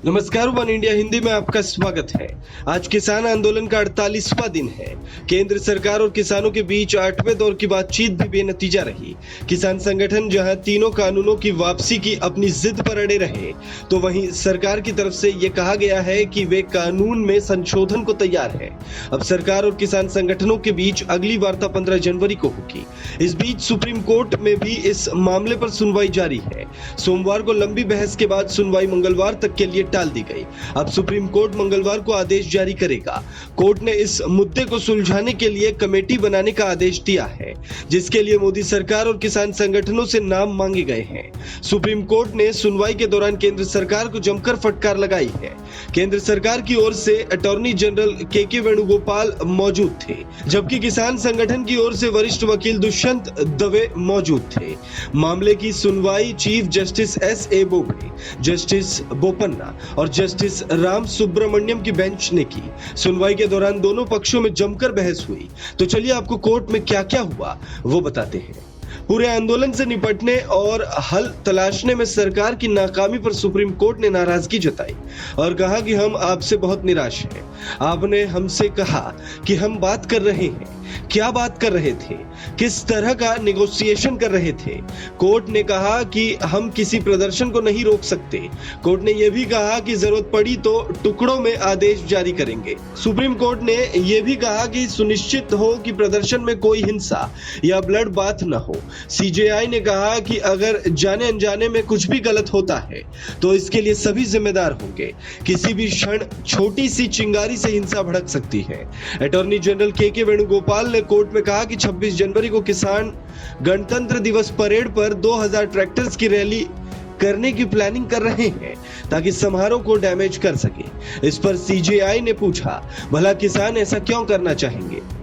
नमस्कार, one India Hindi में आपका स्वागत है। आज किसान आंदोलन का 48वां दिन है। केंद्र सरकार और किसानों के बीच 8वें दौर की बातचीत भी बेनतीजा रही। किसान संगठन जहां तीनों कानूनों की वापसी की अपनी जिद पर अड़े रहे, तो वहीं सरकार की तरफ से यह कहा गया है कि वे कानून में संशोधन को तैयार है। अब सरकार और किसान संगठनों के बीच अगली वार्ता 15 जनवरी को होगी। इस बीच सुप्रीम कोर्ट में भी इस मामले पर सुनवाई जारी है। सोमवार को लंबी बहस के बाद सुनवाई मंगलवार तक के लिए टाल दी गई। अब सुप्रीम कोर्ट मंगलवार को आदेश जारी करेगा। कोर्ट ने इस मुद्दे को सुलझाने के लिए कमेटी बनाने का आदेश दिया है, जिसके लिए मोदी सरकार और किसान संगठनों से नाम मांगे गए हैं। सुप्रीम कोर्ट ने सुनवाई के दौरान केंद्र सरकार को जमकर फटकार लगाई है। केंद्र सरकार की ओर से अटॉर्नी जनरल के वेणुगोपाल मौजूद थे, जबकि किसान संगठन की ओर से वरिष्ठ वकील दुष्यंत दवे मौजूद थे। मामले की सुनवाई chief justice S.A. Bobde, justice Bopanna और जस्टिस राम सुब्रमण्यम की बेंच ने की। सुनवाई के दौरान दोनों पक्षों में जमकर बहस हुई। तो चलिए आपको कोर्ट में क्या-क्या हुआ वो बताते हैं। पूरे आंदोलन से निपटने और हल तलाशने में सरकार की नाकामी पर सुप्रीम कोर्ट ने नाराजगी जताई और कहा कि हम आपसे बहुत निराश हैं। आपने हमसे कहा कि हम बात कर रहे हैं, क्या बात कर रहे थे, किस तरह का नेगोशिएशन कर रहे थे। कोर्ट ने कहा कि हम किसी प्रदर्शन को नहीं रोक सकते। कोर्ट ने यह भी कहा कि जरूरत पड़ी तो टुकड़ों में आदेश जारी करेंगे। सुप्रीम कोर्ट ने यह भी कहा कि सुनिश्चित हो कि प्रदर्शन में कोई हिंसा या ब्लड बाथ न हो। CJI ने कहा कि अगर जाने अनजाने में कुछ भी गलत होता है तो इसके लिए सभी जिम्मेदार होंगे। किसी भी क्षण छोटी सी चिंगारी से हिंसा भड़क सकती है। अटॉर्नी जनरल के वेणुगोपाल ने कोर्ट में कहा कि 26 जनवरी को किसान गणतंत्र दिवस परेड पर 2000 ट्रैक्टर्स की रैली करने की प्लानिंग कर रहे हैं ताकि समारोह को डैमेज कर सके। इस पर CJI ने पूछा, भला किसान ऐसा क्यों करना चाहेंगे?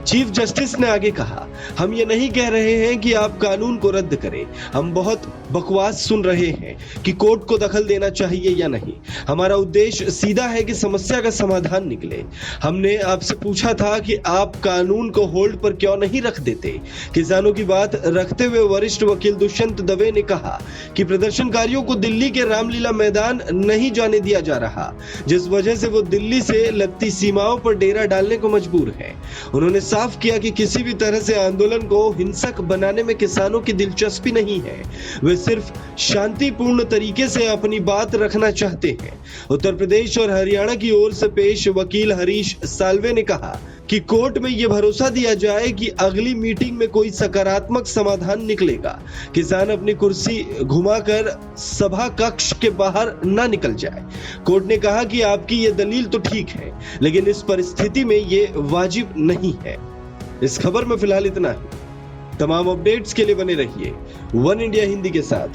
चीफ जस्टिस ने आगे कहा, हम ये नहीं कह रहे हैं कि आप कानून को रद्द करें। हम बहुत बकवास सुन रहे हैं कि कोर्ट को दखल देना चाहिए या नहीं। हमारा उद्देश्य सीधा है कि समस्या का समाधान निकले। हमने आपसे पूछा था कि आप कानून को होल्ड पर क्यों नहीं रख देते। किसानों की बात रखते हुए वरिष्ठ वकील दुष्यंत दवे ने कहा कि प्रदर्शनकारियों को दिल्ली के रामलीला मैदान नहीं जाने दिया जा रहा, जिस वजह से वो दिल्ली से लगती सीमाओं पर डेरा डालने को मजबूर है। उन्होंने साफ किया कि किसी भी तरह से आंदोलन को हिंसक बनाने में किसानों की दिलचस्पी नहीं है। वे सिर्फ शांतिपूर्ण तरीके से अपनी बात रखना चाहते हैं। उत्तर प्रदेश और हरियाणा की ओर से पेश वकील हरीश साल्वे ने कहा कि कोर्ट में यह भरोसा दिया जाए कि अगली मीटिंग में कोई सकारात्मक समाधान निकलेगा। किसान अपनी कुर्सी घुमाकर सभा कक्ष के बाहर न निकल जाए। कोर्ट ने कहा कि आपकी ये दलील तो ठीक है, लेकिन इस परिस्थिति में ये वाजिब नहीं है। इस खबर में फिलहाल इतना ही। तमाम अपडेट्स के लिए बने रहिए वन इंडिया हिंदी के साथ।